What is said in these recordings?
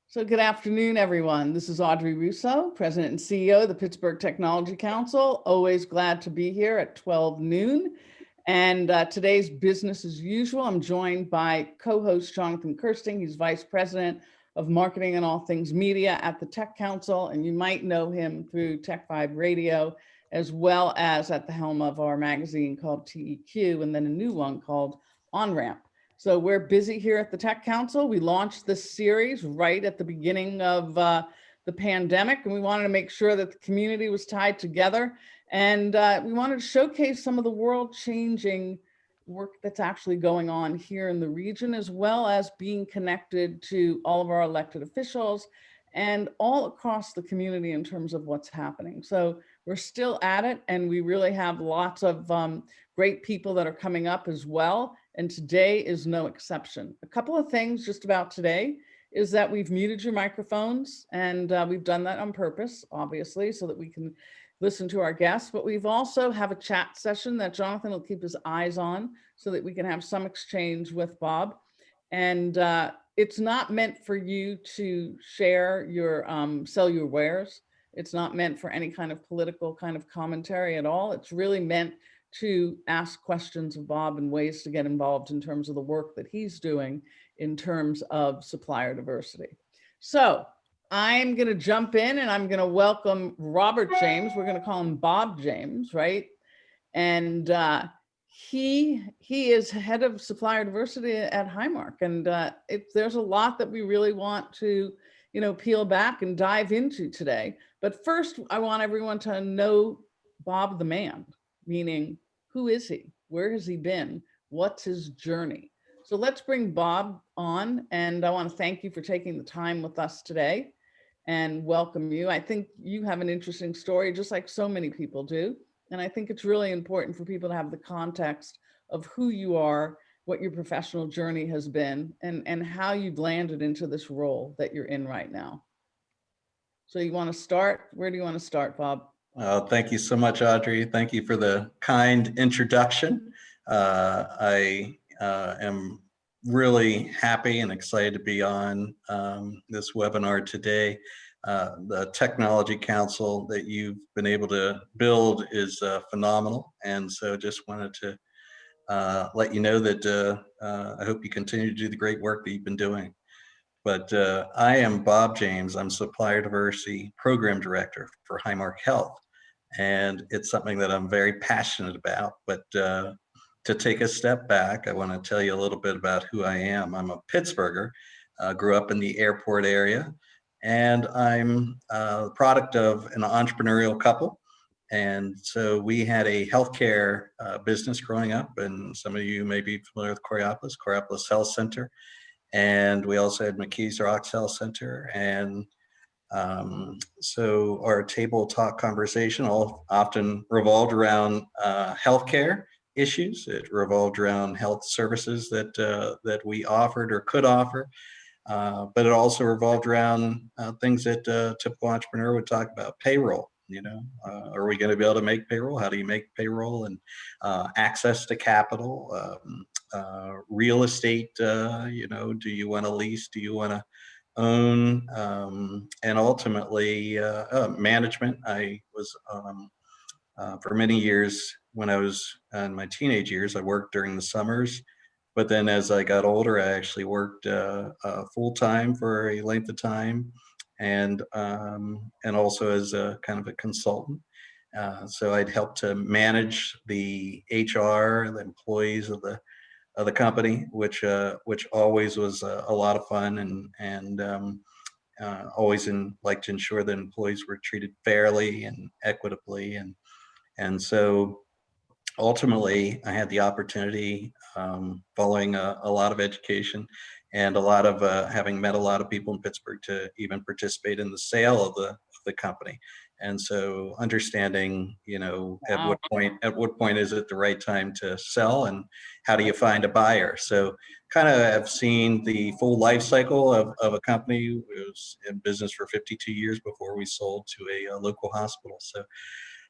So good afternoon, everyone. This is Audrey Russo, President and CEO of the Pittsburgh Technology Council. Always glad to be here at 12 noon. And today's business as usual. I'm joined by co-host Jonathan Kirsting. He's Vice President of Marketing and All Things Media at the Tech Council. And you might know him through Tech 5 Radio, as well as at the helm of our magazine called TEQ, and then a new one called On Ramp. So we're busy here at the Tech Council. We launched this series right at the beginning of the pandemic, and we wanted to make sure that the community was tied together. And we wanted to showcase some of the world-changing work that's actually going on here in the region, as well as being connected to all of our elected officials and all across the community in terms of what's happening. So we're still at it, and we really have lots of great people that are coming up as well. And today is no exception. A couple of things just about today is that we've muted your microphones, and we've done that on purpose, obviously, so that we can listen to our guests. But we've also have a chat session that Jonathan will keep his eyes on so that we can have some exchange with Bob. And it's not meant for you to share your, sell your wares. It's not meant for any kind of political kind of commentary at all. It's really meant to ask questions of Bob and ways to get involved in terms of the work that he's doing in terms of supplier diversity. So I'm going to jump in and I'm going to welcome Robert James. We're going to call him Bob James, right? And he is head of supplier diversity at Highmark. And there's a lot that we really want to, peel back and dive into today. But first, I want everyone to know Bob the man. Meaning, who is he? Where has he been? What's his journey? So let's bring Bob on, and I want to thank you for taking the time with us today and welcome you. I think you have an interesting story, just like so many people do. And I think it's really important for people to have the context of who you are, what your professional journey has been, and how you've landed into this role that you're in right now. So you want to start? Where do you want to start, Bob? Thank you so much, Audrey. Thank you for the kind introduction. I am really happy and excited to be on this webinar today. The Technology Council that you've been able to build is phenomenal. And so just wanted to let you know that I hope you continue to do the great work that you've been doing. But I am Bob James. I'm Supplier Diversity Program Director for Highmark Health. And it's something that I'm very passionate about. But to take a step back, I want to tell you a little bit about who I am. I'm a Pittsburgher, grew up in the airport area, and I'm the product of an entrepreneurial couple. And so we had a healthcare business growing up, and some of you may be familiar with Coraopolis Health Center. And we also had McKees Rocks Health Center. And so our table talk conversation often revolved around healthcare issues. It revolved around health services that we offered or could offer. But it also revolved around things that a typical entrepreneur would talk about: payroll. Are we going to be able to make payroll? How do you make payroll? And access to capital, real estate. Do you want to lease? Do you want to own? And ultimately, management. I was for many years, when I was in my teenage years, I worked during the summers. But then as I got older, I actually worked full time for a length of time, and also as a kind of a consultant. So I'd help to manage the HR, the employees of the company, which always was a lot of fun, and always like to ensure that employees were treated fairly and equitably, and so ultimately I had the opportunity, following a lot of education and a lot of having met a lot of people in Pittsburgh, to even participate in the sale of the company. And so understanding, Wow. at what point is it the right time to sell, and how do you find a buyer? So kind of have seen the full life cycle of a company. It was in business for 52 years before we sold to a local hospital.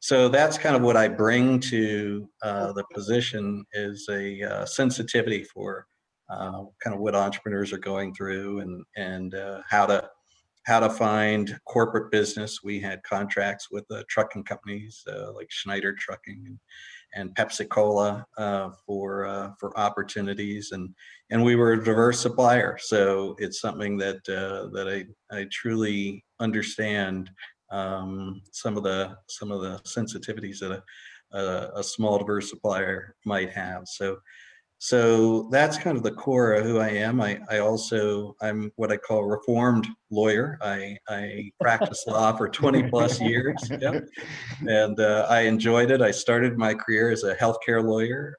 So that's kind of what I bring to the position, is a sensitivity for kind of what entrepreneurs are going through, and how to find corporate business. We had contracts with trucking companies like Schneider Trucking and Pepsi Cola for opportunities, and we were a diverse supplier. So it's something that I truly understand, some of the sensitivities that a small diverse supplier might have. So that's kind of the core of who I am. I'm what I call a reformed lawyer. I practiced law for 20 plus years. Yep. And I enjoyed it. I started my career as a healthcare lawyer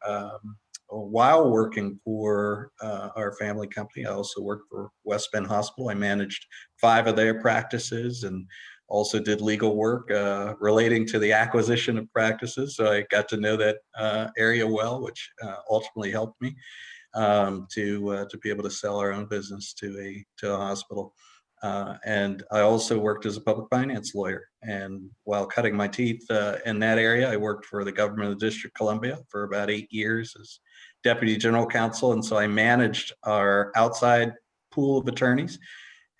while working for our family company. I also worked for West Bend Hospital. I managed 5 of their practices and also did legal work relating to the acquisition of practices. So I got to know that area well, which ultimately helped me to be able to sell our own business to a hospital. And I also worked as a public finance lawyer. And while cutting my teeth in that area, I worked for the government of the District of Columbia for about 8 years as deputy general counsel. And so I managed our outside pool of attorneys.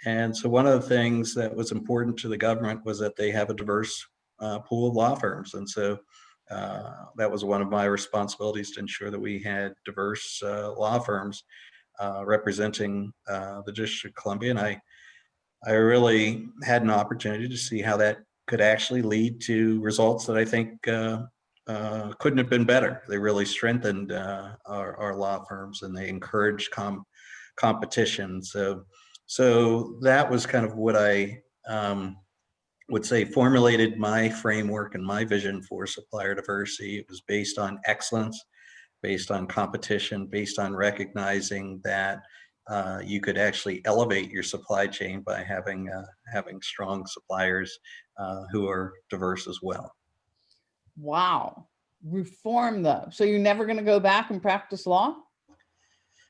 And so one of the things that was important to the government was that they have a diverse pool of law firms. And so that was one of my responsibilities, to ensure that we had diverse law firms representing the District of Columbia. And I really had an opportunity to see how that could actually lead to results that I think couldn't have been better. They really strengthened our law firms, and they encouraged competition. So that was kind of what I would say formulated my framework and my vision for supplier diversity. It was based on excellence, based on competition, based on recognizing that you could actually elevate your supply chain by having strong suppliers who are diverse as well. Wow. Reform though. So you're never going to go back and practice law?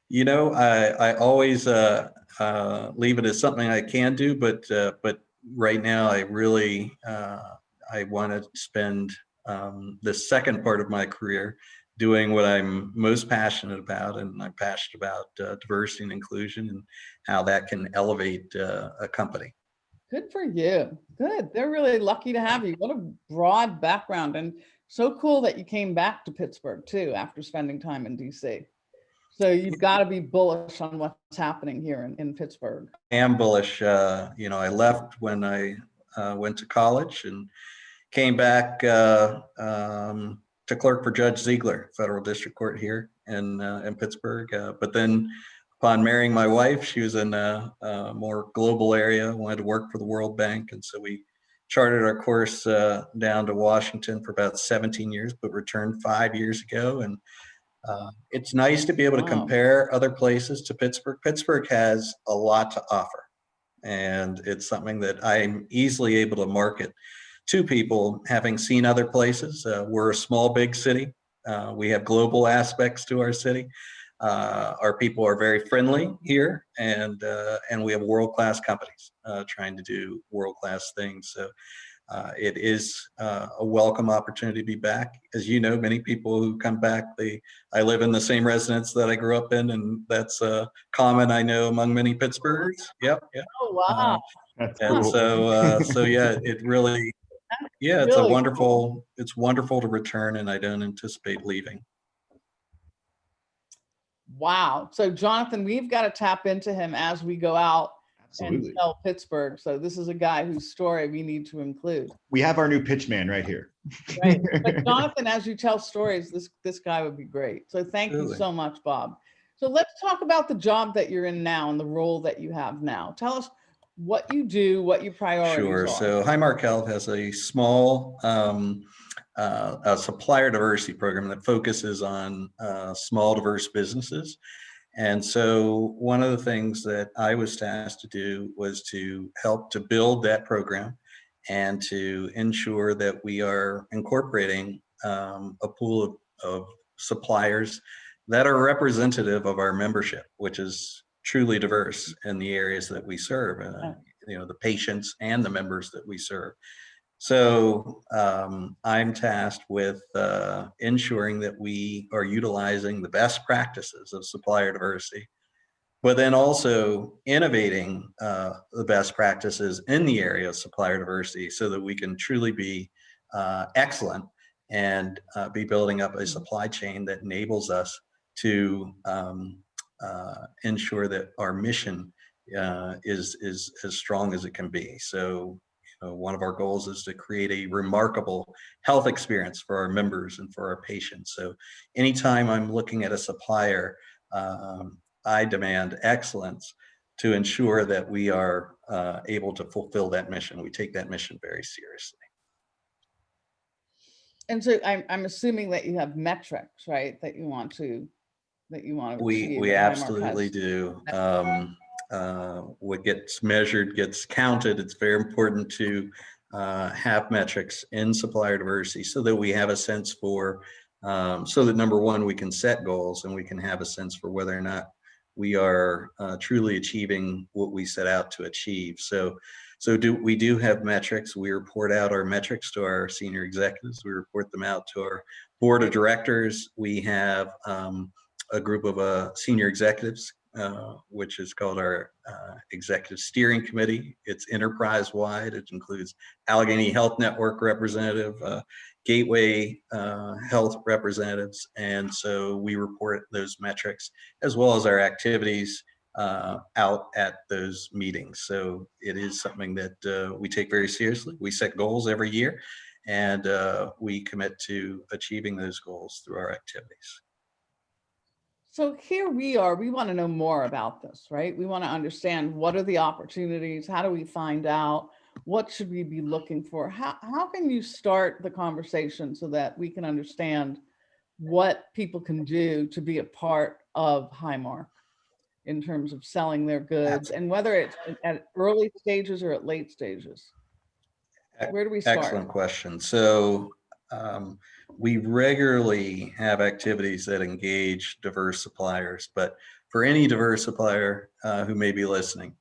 You know, I always leave it as something I can do, but right now I really I want to spend the second part of my career doing what I'm most passionate about, and I'm passionate about diversity and inclusion and how that can elevate a company. Good for you. Good. They're really lucky to have you. What a broad background, and so cool that you came back to Pittsburgh too after spending time in DC. So you've got to be bullish on what's happening here in Pittsburgh. I am bullish. You know, I left when I went to college and came back to clerk for Judge Ziegler, federal district court here in Pittsburgh. But then upon marrying my wife, she was in a more global area, wanted to work for the World Bank. And so we chartered our course down to Washington for about 17 years, but returned 5 years ago. And it's nice to be able to compare other places to Pittsburgh. Pittsburgh has a lot to offer, and it's something that I'm easily able to market to people, having seen other places. We're a small, big city. We have global aspects to our city. Our people are very friendly here, and we have world-class companies trying to do world-class things. So it is a welcome opportunity to be back. As you know, many people who come back, I live in the same residence that I grew up in, and that's common, I know, among many Pittsburghers. Yep. Oh, wow. That's And cool. so yeah, it really, yeah, it's really wonderful. It's wonderful to return, and I don't anticipate leaving. Wow. So Jonathan, we've got to tap into him as we go out Absolutely. and sell Pittsburgh. So this is a guy whose story we need to include. We have our new pitch man right here. Right. But Jonathan, as you tell stories, this guy would be great. So thank you so much, Bob. So let's talk about the job that you're in now and the role that you have now. Tell us what you do, what your priorities Sure. are. So Highmark Health has a small a supplier diversity program that focuses on small diverse businesses. And so one of the things that I was tasked to do was to help to build that program and to ensure that we are incorporating a pool of suppliers that are representative of our membership, which is truly diverse in the areas that we serve, you know, the patients and the members that we serve. So I'm tasked with ensuring that we are utilizing the best practices of supplier diversity, but then also innovating the best practices in the area of supplier diversity so that we can truly be excellent and be building up a supply chain that enables us to ensure that our mission is as strong as it can be. So, one of our goals is to create a remarkable health experience for our members and for our patients. So, anytime I'm looking at a supplier, I demand excellence to ensure that we are able to fulfill that mission. We take that mission very seriously. And so I'm assuming that you have metrics, right? That you want to achieve. We that Highmark absolutely has. do. What gets measured gets counted. It's very important to have metrics in supplier diversity so that we have a sense for, so that number one, we can set goals and we can have a sense for whether or not we are truly achieving what we set out to achieve. So we do have metrics. We report out our metrics to our senior executives. We report them out to our board of directors. We have a group of senior executives, which is called our Executive Steering Committee. It's enterprise-wide. It includes Allegheny Health Network representative, Gateway Health representatives, and so we report those metrics as well as our activities out at those meetings. So it is something that we take very seriously. We set goals every year, and we commit to achieving those goals through our activities. So here we are, we want to know more about this, right? We want to understand what are the opportunities? How do we find out? What should we be looking for? How can you start the conversation so that we can understand what people can do to be a part of Highmark in terms of selling their goods, and whether it's at early stages or at late stages? Where do we start? Excellent question. So we regularly have activities that engage diverse suppliers, but for any diverse supplier who may be listening,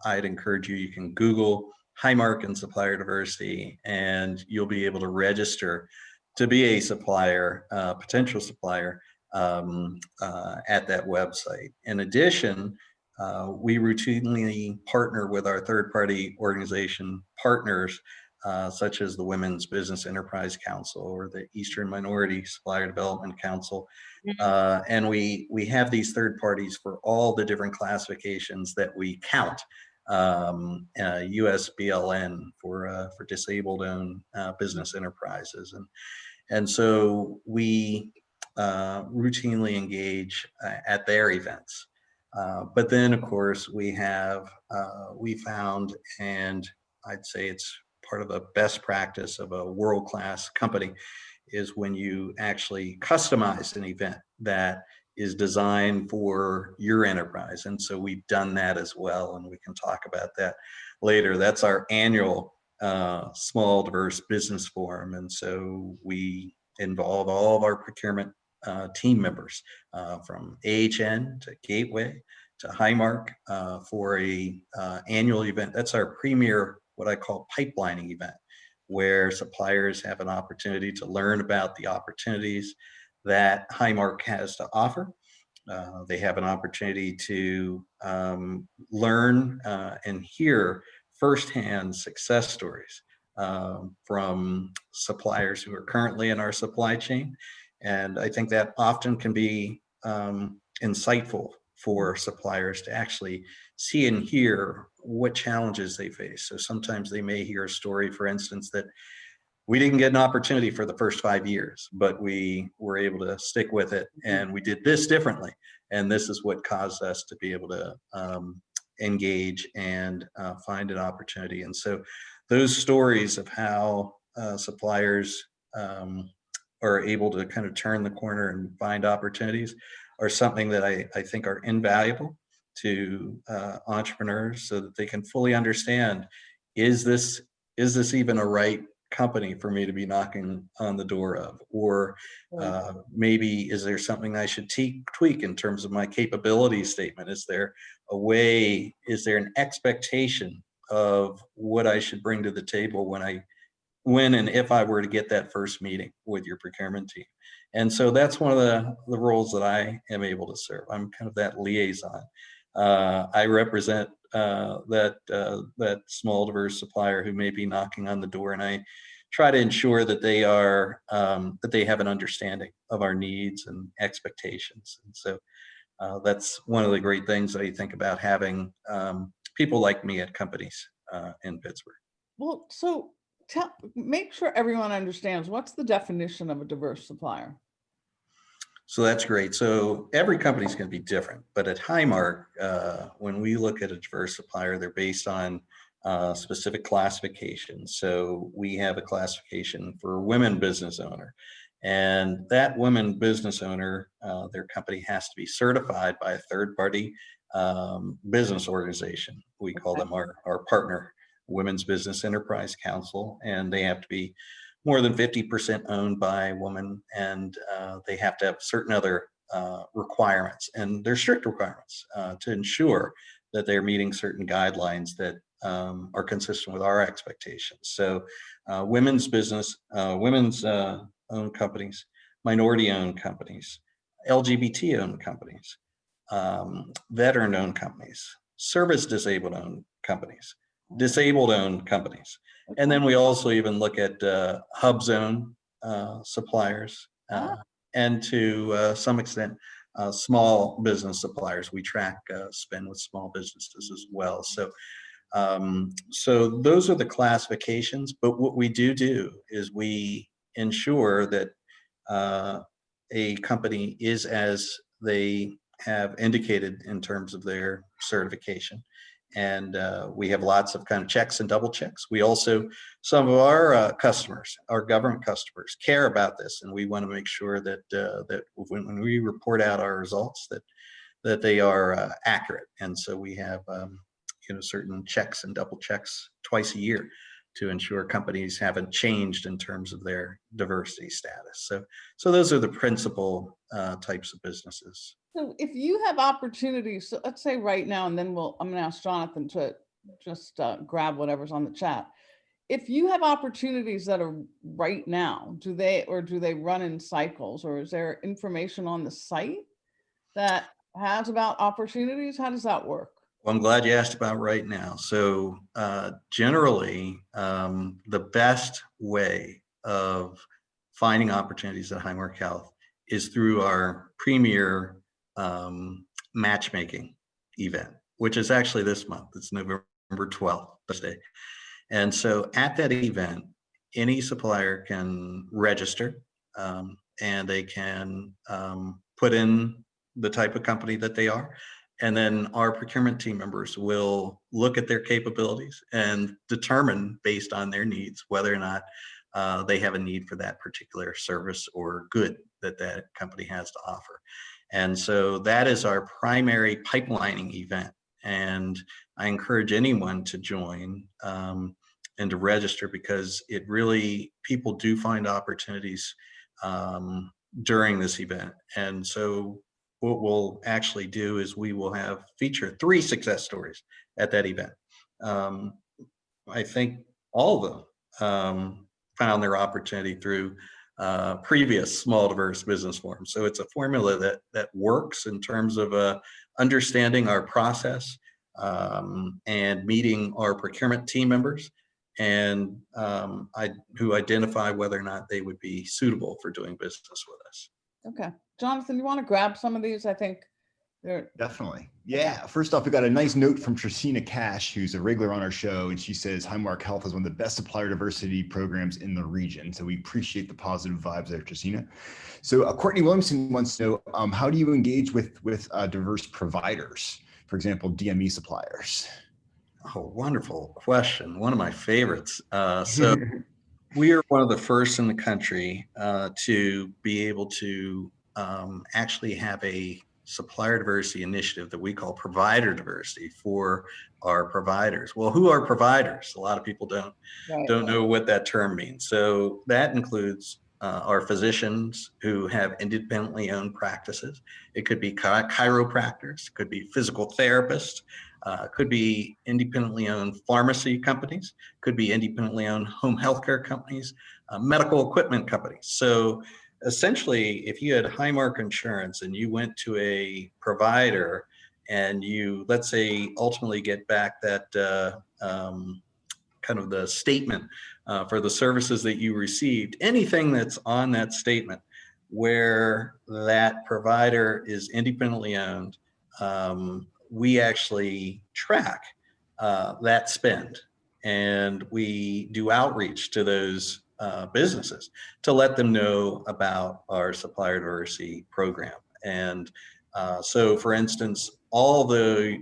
I'd encourage you can Google Highmark and supplier diversity, and you'll be able to register to be a supplier, potential supplier at that website. In addition, we routinely partner with our third-party organization partners, such as the Women's Business Enterprise Council or the Eastern Minority Supplier Development Council. And we have these third parties for all the different classifications that we count. USBLN for disabled-owned business enterprises. And so we routinely engage at their events. But then, of course, we found, and I'd say it's part of the best practice of a world-class company, is when you actually customize an event that is designed for your enterprise. And so we've done that as well, and we can talk about that later. That's our annual Small Diverse Business Forum. And so we involve all of our procurement team members from AHN to Gateway to Highmark for a annual event. That's our premier, what I call pipelining event, where suppliers have an opportunity to learn about the opportunities that Highmark has to offer. They have an opportunity to learn and hear firsthand success stories from suppliers who are currently in our supply chain. And I think that often can be insightful for suppliers to actually see and hear what challenges they face. So sometimes they may hear a story, for instance, that we didn't get an opportunity for the first 5 years, but we were able to stick with it, and we did this differently. And this is what caused us to be able to engage and find an opportunity. And so those stories of how suppliers are able to kind of turn the corner and find opportunities are something that I think are invaluable to entrepreneurs, so that they can fully understand, is this even a right company for me to be knocking on the door of? Or maybe is there something I should tweak in terms of my capability statement? Is there an expectation of what I should bring to the table when I when and if I were to get that first meeting with your procurement team. And so that's one of the roles that I am able to serve. I'm kind of that liaison. I represent that small diverse supplier who may be knocking on the door, and I try to ensure that they are that they have an understanding of our needs and expectations. And so that's one of the great things that I think about having people like me at companies in Pittsburgh. Well, so make sure everyone understands, what's the definition of a diverse supplier? So that's great. So every company is going to be different, but at Highmark, when we look at a diverse supplier, they're based on specific classifications. So we have a classification for women business owner, and that women business owner, their company has to be certified by a third-party business organization. We call them our partner, Women's Business Enterprise Council, and they have to be more than 50% owned by women, and they have to have certain other requirements, and they're strict requirements to ensure that they're meeting certain guidelines that are consistent with our expectations. So women's business, women's owned companies, minority owned companies, LGBT owned companies, veteran owned companies, service disabled owned companies, disabled owned companies. And then we also even look at hub zone suppliers and to some extent small business suppliers. We track spend with small businesses as well. So so those are the classifications, but what we do is we ensure that a company is as they have indicated in terms of their certification. And we have lots of kind of checks and double checks. We also, some of our customers, our government customers, care about this, and we want to make sure that that when we report out our results, that they are accurate. And so we have certain checks and double checks twice a year to ensure companies haven't changed in terms of their diversity status. So those are the principal types of businesses. So if you have opportunities, so let's say right now, and then I'm going to ask Jonathan to just grab whatever's on the chat. If you have opportunities that are right now, do they run in cycles, or is there information on the site that has about opportunities? How does that work? Well, I'm glad you asked about right now. So generally, the best way of finding opportunities at Highmark Health is through our premier matchmaking event, which is actually this month. It's November 12th, Thursday. And so at that event, any supplier can register and they can put in the type of company that they are. And then our procurement team members will look at their capabilities and determine based on their needs whether or not they have a need for that particular service or good that that company has to offer. And so that is our primary pipelining event. And I encourage anyone to join and to register, because it really, people do find opportunities during this event. And so what we'll actually do is we will feature 3 success stories at that event. I think all of them found their opportunity through previous small diverse business forums. So it's a formula that works in terms of understanding our process and meeting our procurement team members and who identify whether or not they would be suitable for doing business with us. Okay. Jonathan, you want to grab some of these? I think they're Definitely. Yeah. First off, we got a nice note from Tracina Cash, who's a regular on our show. And she says Highmark Health is one of the best supplier diversity programs in the region. So we appreciate the positive vibes there, Tracina. So Courtney Williamson wants to know, how do you engage with diverse providers? For example, DME suppliers. Oh, wonderful question. One of my favorites. So we are one of the first in the country to be able to actually have a supplier diversity initiative that we call provider diversity for our providers. Well, who are providers? A lot of people don't know what that term means. So that includes are physicians who have independently owned practices. It could be chiropractors, could be physical therapists, could be independently owned pharmacy companies, could be independently owned home healthcare companies, medical equipment companies. So essentially, if you had Highmark Insurance and you went to a provider and you, let's say, ultimately get back that kind of the statement for the services that you received, anything that's on that statement where that provider is independently owned, we actually track that spend, and we do outreach to those businesses to let them know about our supplier diversity program. And so, for instance, all the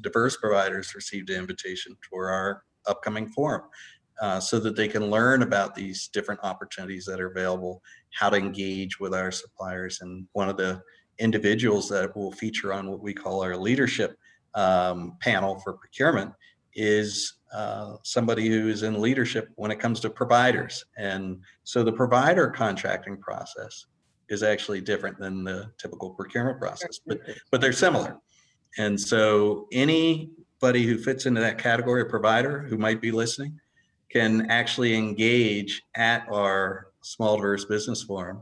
diverse providers received an invitation for our upcoming forum so that they can learn about these different opportunities that are available, how to engage with our suppliers. And one of the individuals that will feature on what we call our leadership panel for procurement is somebody who is in leadership when it comes to providers. And so the provider contracting process is actually different than the typical procurement process, but they're similar. And so anybody who fits into that category of provider who might be listening can actually engage at our Small Diverse Business Forum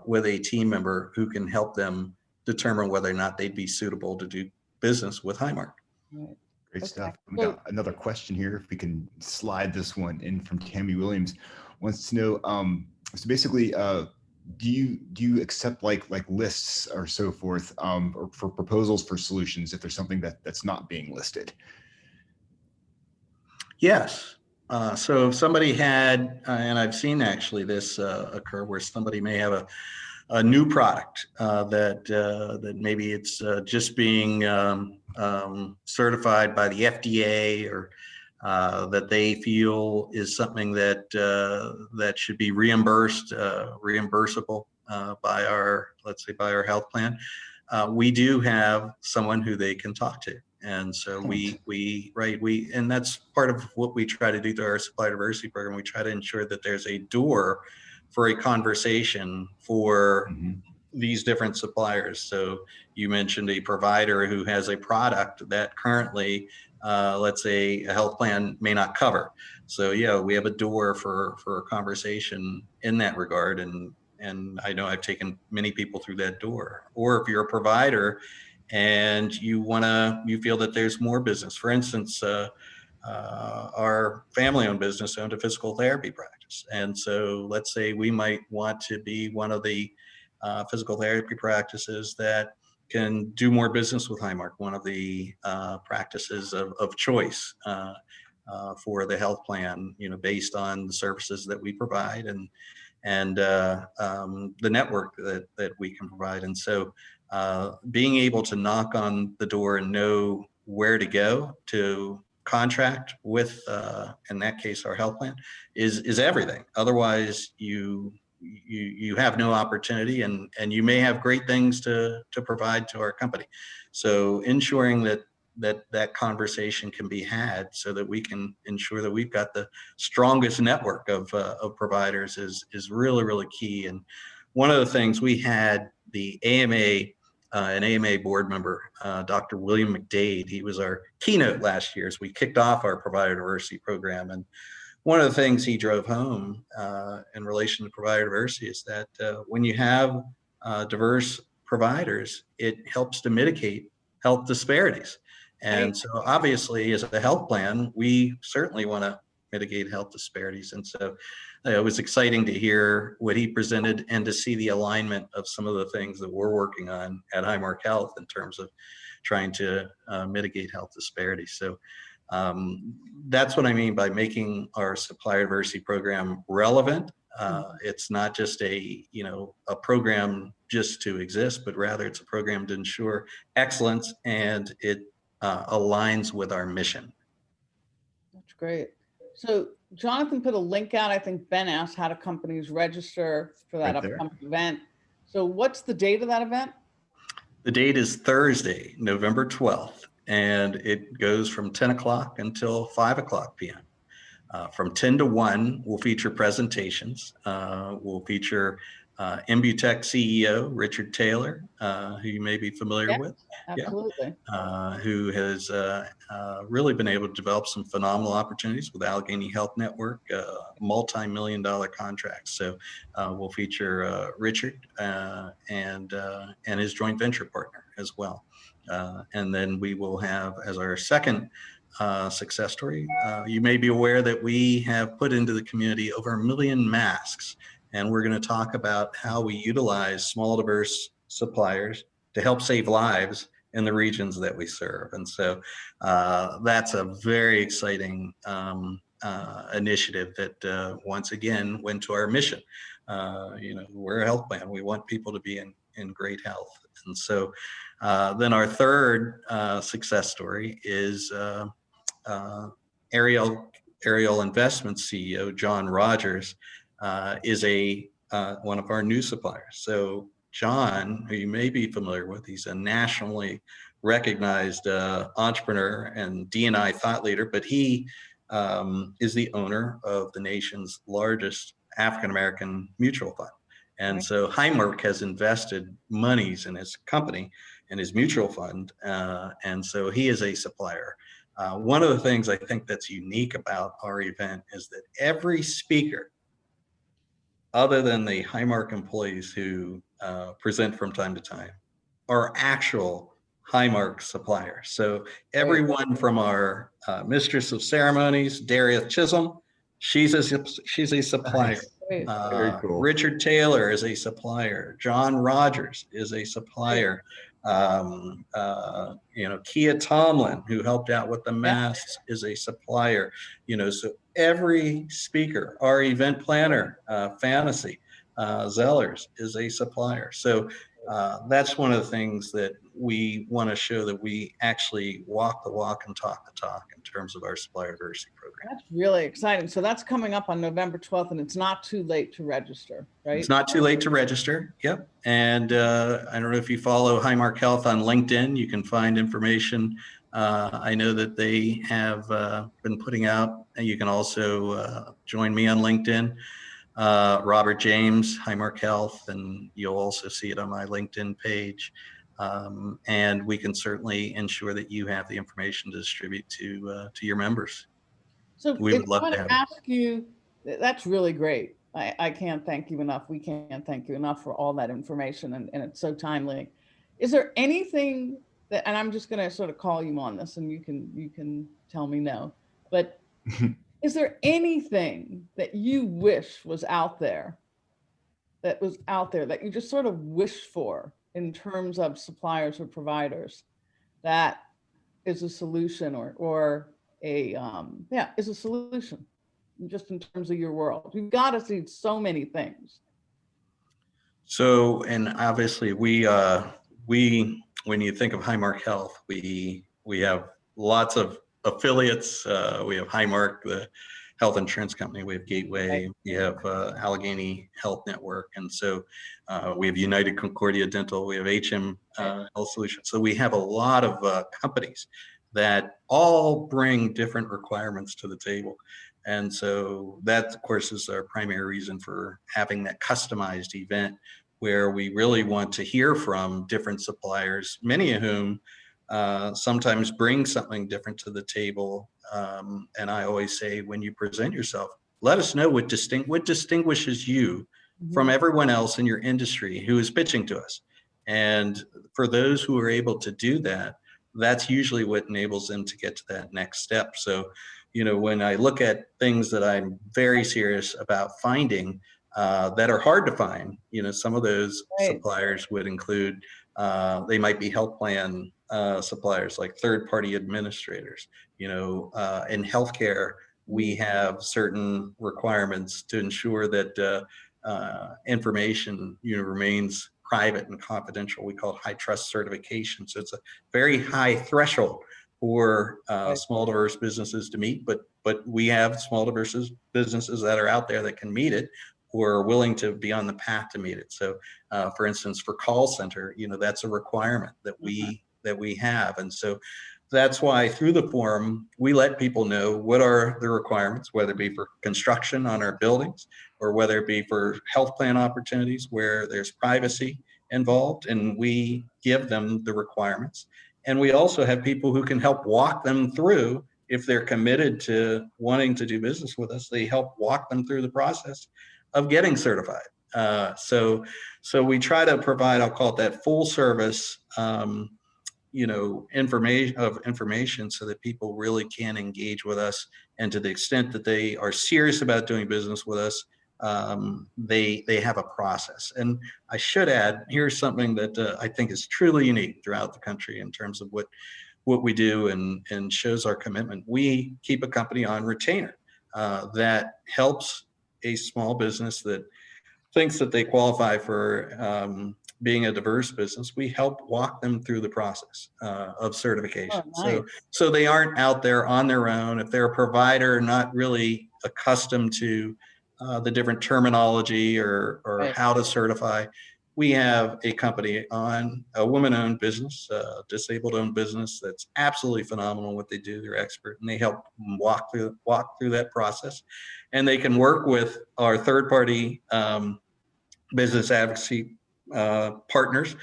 with a team member who can help them determine whether or not they'd be suitable to do business with Highmark. Right. Great Okay. stuff. We got another question here. If we can slide this one in from Tammy Williams, wants to know, so basically, do you accept like lists or so forth, or for proposals for solutions if there's something that's not being listed? Yes. So if somebody had, and I've seen actually this occur, where somebody may have a new product that maybe it's just being certified by the FDA, or that they feel is something that should be reimbursable by our, let's say, by our health plan. We do have someone who they can talk to. And so and that's part of what we try to do through our supplier diversity program. We try to ensure that there's a door for a conversation for these different suppliers. So you mentioned a provider who has a product that currently, let's say, a health plan may not cover. So yeah, we have a door for a conversation in that regard. And I know I've taken many people through that door. Or if you're a provider and you feel that there's more business. For instance, our family-owned business owned a physical therapy practice. And so let's say we might want to be one of the physical therapy practices that can do more business with Highmark, one of the practices of choice for the health plan, based on the services that we provide and the network that we can provide. And so being able to knock on the door and know where to go to contract with, in that case, our health plan is everything. Otherwise, you have no opportunity, and you may have great things to provide to our company. So ensuring that conversation can be had so that we can ensure that we've got the strongest network of providers is really, really key. And one of the things we had, the AMA, an AMA board member, Dr. William McDade, he was our keynote last year as we kicked off our provider diversity program. And one of the things he drove home in relation to provider diversity is that when you have diverse providers, it helps to mitigate health disparities. And so obviously, as a health plan, we certainly want to mitigate health disparities. And so it was exciting to hear what he presented and to see the alignment of some of the things that we're working on at Highmark Health in terms of trying to mitigate health disparities. So that's what I mean by making our supplier diversity program relevant. It's not just a program just to exist, but rather it's a program to ensure excellence, and it aligns with our mission. That's great. So Jonathan put a link out. I think Ben asked how do companies register for that upcoming event. So what's the date of that event? The date is Thursday, November 12th, and it goes from 10 o'clock until 5 o'clock p.m. From 10 to 1, we'll feature presentations. We'll feature Embutech CEO, Richard Taylor, who you may be familiar Yeah, with. absolutely. Who has really been able to develop some phenomenal opportunities with Allegheny Health Network, multi-million-dollar contracts. So we'll feature Richard and his joint venture partner as well. And then we will have, as our second success story, you may be aware that we have put into the community over 1 million masks, and we're going to talk about how we utilize small, diverse suppliers to help save lives in the regions that we serve. And so that's a very exciting initiative that once again went to our mission. We're a health plan. We want people to be in great health. And so then our third success story is Ariel Investments CEO, John Rogers, is one of our new suppliers. So John, who you may be familiar with, he's a nationally recognized entrepreneur and D&I thought leader, but he is the owner of the nation's largest African-American mutual fund. And so Highmark has invested monies in his company and his mutual fund. And so he is a supplier. One of the things I think that's unique about our event is that every speaker, other than the Highmark employees who present from time to time, are actual Highmark suppliers. So everyone from our mistress of ceremonies, Daria Chisholm, she's a supplier. Nice. Very cool. Richard Taylor is a supplier. John Rogers is a supplier. Kia Tomlin, who helped out with the masks, is a supplier. So every speaker, our event planner, Fantasy Zellers, is a supplier. So that's one of the things that we want to show, that we actually walk the walk and talk the talk in terms of our supplier diversity program. That's really exciting. So that's coming up on November 12th, and it's not too late to register, right? It's not too late to register. Yep. And I don't know if you follow Highmark Health on LinkedIn, you can find information. I know that they have been putting out, and you can also join me on LinkedIn. Robert James, Highmark Health, and you'll also see it on my LinkedIn page. And we can certainly ensure that you have the information to distribute to your members. So we would love to have ask you, that's really great. I can't thank you enough. We can't thank you enough for all that information, and it's so timely. Is there anything that, and I'm just going to sort of call you on this, and you can tell me no, but is there anything that you wish was out there, that you just sort of wish for in terms of suppliers or providers, that is a solution or is a solution, just in terms of your world? You've got to see so many things. So, and obviously we when you think of Highmark Health, we have lots of affiliates. We have Highmark, the health insurance company. We have Gateway. We have Allegheny Health Network, and so we have United Concordia Dental. We have HM Health Solutions. So we have a lot of companies that all bring different requirements to the table. And so that, of course, is our primary reason for having that customized event, where we really want to hear from different suppliers, many of whom sometimes bring something different to the table. And I always say, when you present yourself, let us know what distinguishes you from everyone else in your industry who is pitching to us. And for those who are able to do that, that's usually what enables them to get to that next step. So, when I look at things that I'm very serious about finding that are hard to find, some of those suppliers would include, they might be health plan suppliers, like third-party administrators. In healthcare, we have certain requirements to ensure that information remains private and confidential. We call it high trust certification. So it's a very high threshold for small, diverse businesses to meet, but we have small, diverse businesses that are out there that can meet it, or are willing to be on the path to meet it. So for instance, for call center, that's a requirement that we have. And so that's why through the forum, we let people know what are the requirements, whether it be for construction on our buildings or whether it be for health plan opportunities where there's privacy involved, and we give them the requirements. And we also have people who can help walk them through. If they're committed to wanting to do business with us, they help walk them through the process of getting certified. So we try to provide, I'll call it that full service, information so that people really can engage with us. And to the extent that they are serious about doing business with us, they have a process. And I should add, here's something that I think is truly unique throughout the country in terms of what we do and shows our commitment. We keep a company on retainer that helps a small business that thinks that they qualify for being a diverse business. We help walk them through the process of certification. Oh, nice. So they aren't out there on their own. If they're a provider not really accustomed to the different terminology or Right. how to certify, we have a company on a woman-owned business, disabled-owned business that's absolutely phenomenal what they do. They're expert, and they help walk through that process. And they can work with our third-party business advocacy partners,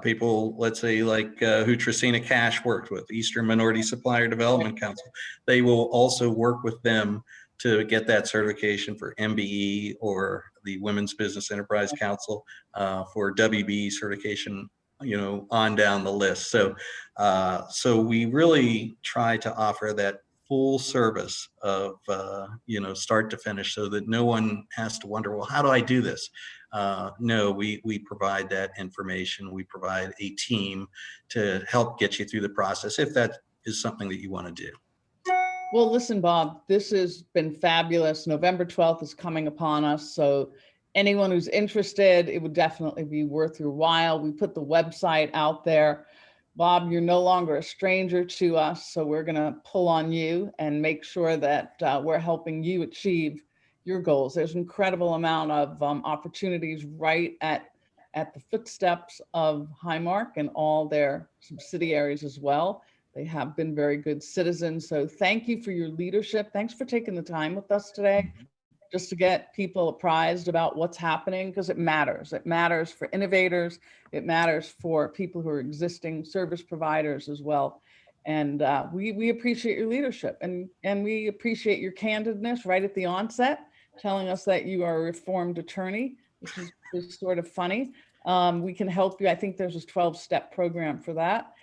people, let's say, like who Trisina Cash worked with, Eastern Minority Supplier Development Council. They will also work with them to get that certification for MBE or the Women's Business Enterprise Council for WB certification, on down the list. So we really try to offer that full service of, start to finish, so that no one has to wonder, well, how do I do this? No, we provide that information. We provide a team to help get you through the process if that is something that you want to do. Well, listen, Bob, this has been fabulous. November 12th is coming upon us. So anyone who's interested, it would definitely be worth your while. We put the website out there. Bob, you're no longer a stranger to us, so we're going to pull on you and make sure that we're helping you achieve your goals. There's an incredible amount of opportunities right at the footsteps of Highmark and all their subsidiaries as well. They have been very good citizens. So thank you for your leadership. Thanks for taking the time with us today, just to get people apprised about what's happening, because it matters. It matters for innovators. It matters for people who are existing service providers as well. And we appreciate your leadership, and we appreciate your candidness right at the onset, telling us that you are a reformed attorney, which is sort of funny. We can help you. I think there's a 12-step program for that.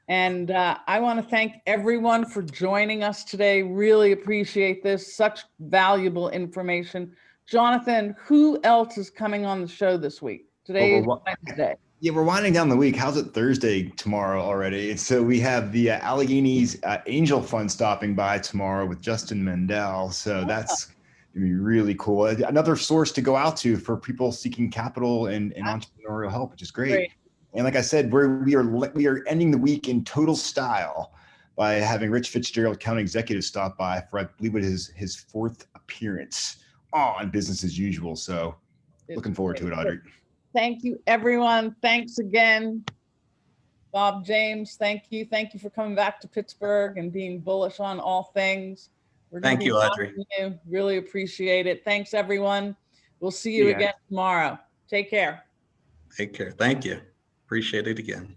And I want to thank everyone for joining us today. Really appreciate this. Such valuable information. Jonathan, who else is coming on the show this week? Today is Wednesday. Yeah, we're winding down the week. How's it Thursday tomorrow already? And so we have the Alleghenies Angel Fund stopping by tomorrow with Justin Mendel. So that's going to be really cool. Another source to go out to for people seeking capital and entrepreneurial help, which is great. And like I said, we are ending the week in total style by having Rich Fitzgerald, County Executive, stop by for, I believe, it is his fourth appearance on Business as Usual. So looking forward to it, Audrey. Thank you, everyone. Thanks again. Bob, James, thank you. Thank you for coming back to Pittsburgh and being bullish on all things. Thank you, Audrey. Really appreciate it. Thanks, everyone. We'll see you again tomorrow. Take care. Take care. Thank you. Appreciate it again.